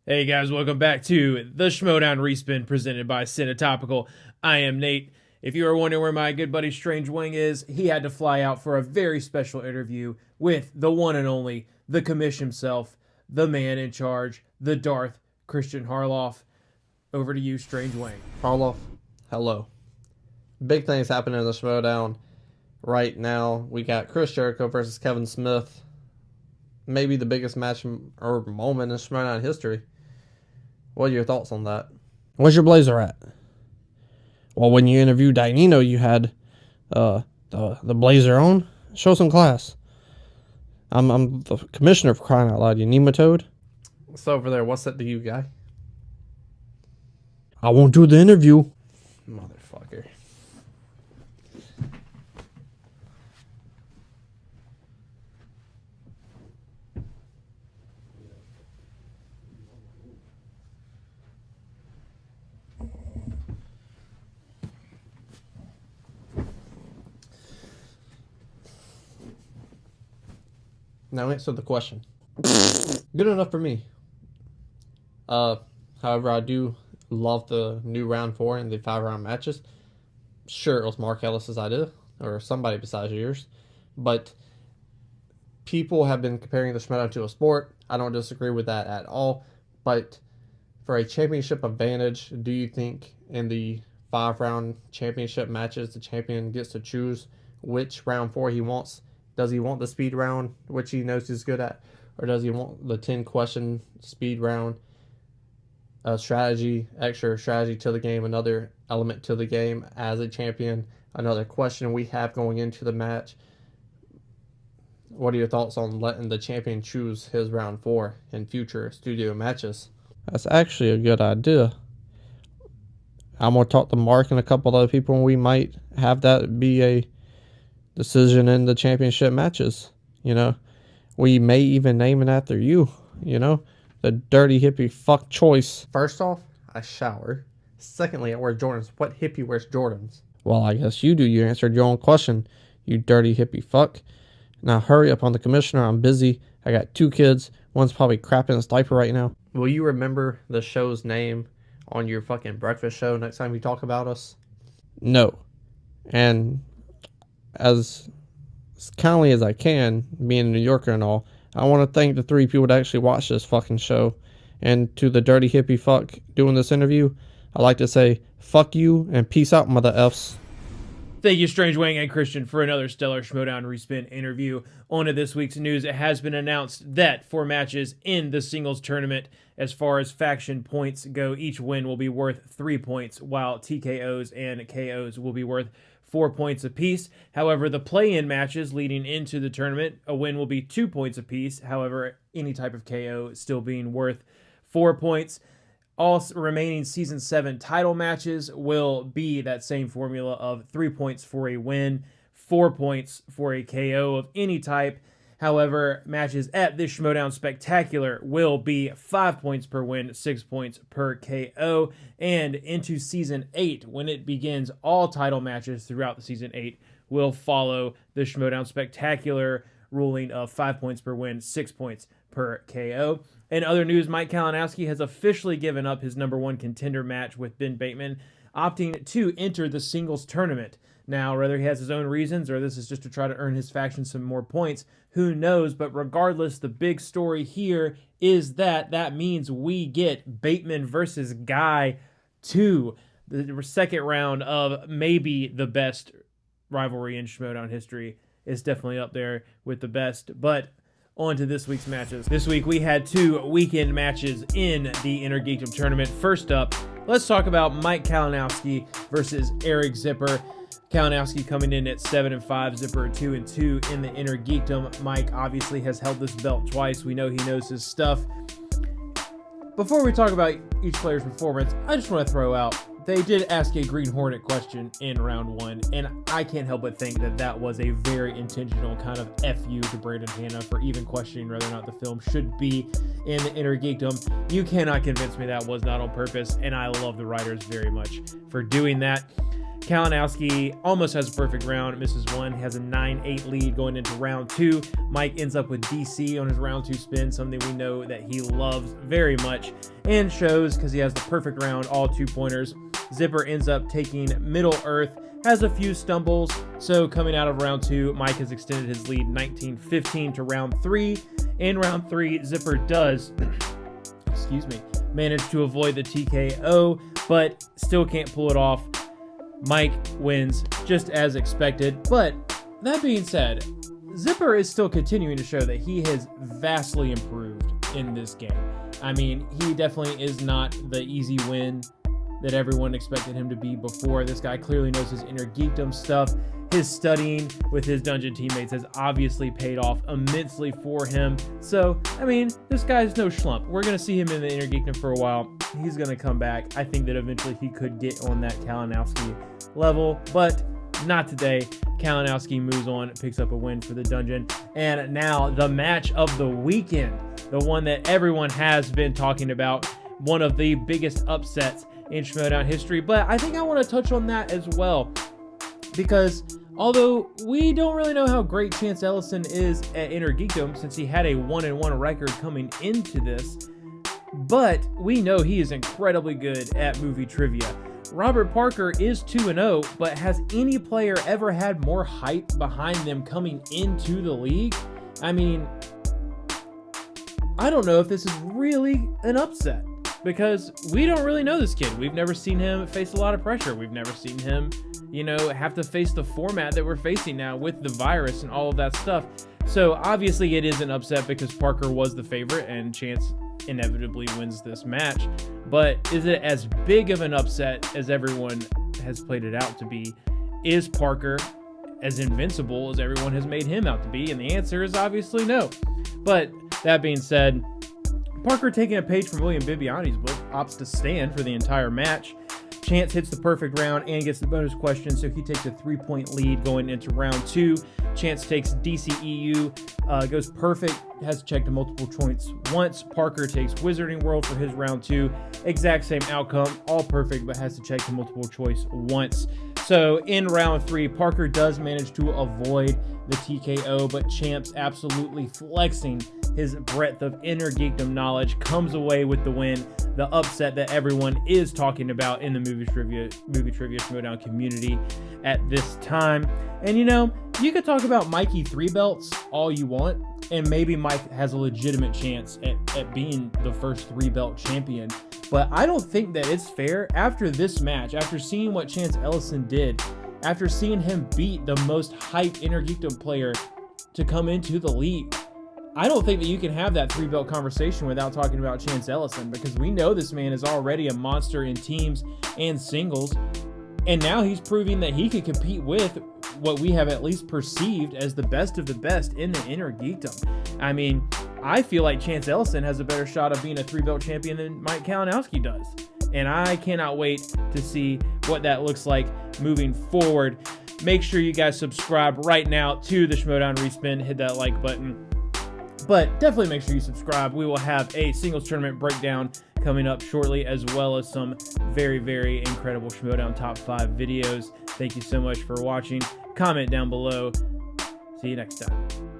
Hey guys, welcome back to the Schmoedown Respin presented by Cinetopical. I am Nate. If you are wondering where my good buddy Strange Wing is, he had to fly out for a very special interview with the one and only, the commish himself, the man in charge, the Darth, Christian Harloff. Over to you, Strange Wing. Harloff, hello. Big things happening in the Schmoedown right now. We got Chris Jericho versus Kevin Smith. Maybe the biggest match or moment in Schmoedown history. What are your thoughts on that? Where's your blazer at? Well, when you interviewed Dainino, you had the blazer on. Show some class. I'm the commissioner, for crying out loud. You nematode? So over there, what's that to you, guy? I won't do the interview. Motherfucker. Now answer the question. Good enough for me. However, I do love the new round 4 and the 5-round matches. Sure, it was Mark Ellis's idea, or somebody besides yours, but people have been comparing the Schmoedown to a sport. I don't disagree with that at all, but for a championship advantage, do you think in the 5-round championship matches, the champion gets to choose which round 4 he wants? Does he want the speed round, which he knows he's good at, or does he want the 10-question speed round? Strategy, extra strategy to the game, another element to the game as a champion, another question we have going into the match. What are your thoughts on letting the champion choose his round 4 in future studio matches? That's actually a good idea. I'm going to talk to Mark and a couple other people, and we might have that be a decision in the championship matches. You know, we may even name it after you, you know, the dirty hippie fuck choice. First off, I shower. Secondly, I wear Jordans. What hippie wears Jordans? Well, I guess you do. You answered your own question, you dirty hippie fuck. Now hurry up on the commissioner. I'm busy. I got 2 kids. One's probably crapping his diaper right now. Will you remember the show's name on your fucking breakfast show next time you talk about us? No. And as kindly as I can, being a New Yorker and all, I want to thank the 3 people that actually watched this fucking show. And to the dirty hippie fuck doing this interview, I'd like to say, fuck you and peace out, mother Fs. Thank you, Strange Wang and Christian, for another stellar Schmoedown Respin interview. On to this week's news. It has been announced that for matches in the singles tournament, as far as faction points go, each win will be worth 3 points, while TKOs and KOs will be worth 4 points apiece. However, the play-in matches leading into the tournament, a win will be 2 points apiece. However, any type of KO still being worth 4 points. All remaining Season 7 title matches will be that same formula of 3 points for a win, 4 points for a KO of any type. However, matches at this Schmoedown Spectacular will be 5 points per win, 6 points per KO. And into Season 8, when it begins, all title matches throughout the Season 8 will follow the Schmoedown Spectacular ruling of 5 points per win, 6 points per KO. In other news, Mike Kalinowski has officially given up his #1 contender match with Ben Bateman, opting to enter the singles tournament. Now, whether he has his own reasons or this is just to try to earn his faction some more points, who knows? But regardless, the big story here is that means we get Bateman versus Guy 2, the second round of maybe the best rivalry in Schmoedown history. Is definitely up there with the best, but on to this week's matches. This week we had 2 weekend matches in the Inner Geekdom tournament. First up, let's talk about Mike Kalinowski versus Eric Zipper. Kalinowski coming in at 7-5, Zipper 2-2 in the Inner Geekdom. Mike obviously has held this belt twice. We know he knows his stuff. Before we talk about each player's performance, I just want to throw out, they did ask a Green Hornet question in round 1, and I can't help but think that that was a very intentional kind of FU to Brandon Hanna for even questioning whether or not the film should be in the Inner Geekdom. You cannot convince me that was not on purpose, and I love the writers very much for doing that. Kalinowski almost has a perfect round, misses one, has a 9-8 lead going into round 2. Mike ends up with DC on his round 2 spin, something we know that he loves very much and shows because he has the perfect round, all 2-pointers. Zipper ends up taking Middle Earth, has a few stumbles, so coming out of round 2, Mike has extended his lead 19-15 to round 3. In round 3, Zipper does manage to avoid the TKO, but still can't pull it off. Mike wins just as expected, but that being said, Zipper is still continuing to show that he has vastly improved in this game. I mean, he definitely is not the easy win that everyone expected him to be before. This guy clearly knows his inner geekdom stuff. His studying with his dungeon teammates has obviously paid off immensely for him. So, I mean, this guy's no schlump. We're going to see him in the inner geekdom for a while. He's going to come back. I think that eventually he could get on that Kalinowski level, but not today. Kalinowski moves on, picks up a win for the dungeon. And now the match of the weekend, the one that everyone has been talking about, one of the biggest upsets in Schmoedown history. But I think I want to touch on that as well, because although we don't really know how great Chance Ellison is at Inner Geekdom since he had a 1-1 record coming into this, but we know he is incredibly good at movie trivia. Robert Parker is 2-0, but has any player ever had more hype behind them coming into the league? I mean, I don't know if this is really an upset, because we don't really know this kid. We've never seen him face a lot of pressure. We've never seen him, have to face the format that we're facing now with the virus and all of that stuff. So obviously it is an upset because Parker was the favorite and Chance inevitably wins this match. But is it as big of an upset as everyone has played it out to be? Is Parker as invincible as everyone has made him out to be? And the answer is obviously no. But that being said, Parker, taking a page from William Bibiani's book, opts to stand for the entire match. Chance hits the perfect round and gets the bonus question, so he takes a 3-point lead going into round 2. Chance takes DCEU, goes perfect, has to check to multiple points once. Parker takes Wizarding World for his round 2. Exact same outcome, all perfect, but has to check to multiple choice once. So in round 3, Parker does manage to avoid the TKO, but Chance, absolutely flexing his breadth of inner geekdom knowledge, comes away with the win, the upset that everyone is talking about in the movie trivia Schmoedown community at this time. And you could talk about Mikey 3 belts all you want, and maybe Mike has a legitimate chance at being the first 3-belt champion. But I don't think that it's fair after this match, after seeing what Chance Ellison did, after seeing him beat the most hyped inner geekdom player to come into the league. I don't think that you can have that 3-belt conversation without talking about Chance Ellison, because we know this man is already a monster in teams and singles, and now he's proving that he can compete with what we have at least perceived as the best of the best in the inner geekdom. I mean, I feel like Chance Ellison has a better shot of being a 3-belt champion than Mike Kalinowski does, and I cannot wait to see what that looks like moving forward. Make sure you guys subscribe right now to the Schmoedown Respin. Hit that like button. But definitely make sure you subscribe. We will have a singles tournament breakdown coming up shortly, as well as some very, very incredible Schmoedown top 5 videos. Thank you so much for watching. Comment down below. See you next time.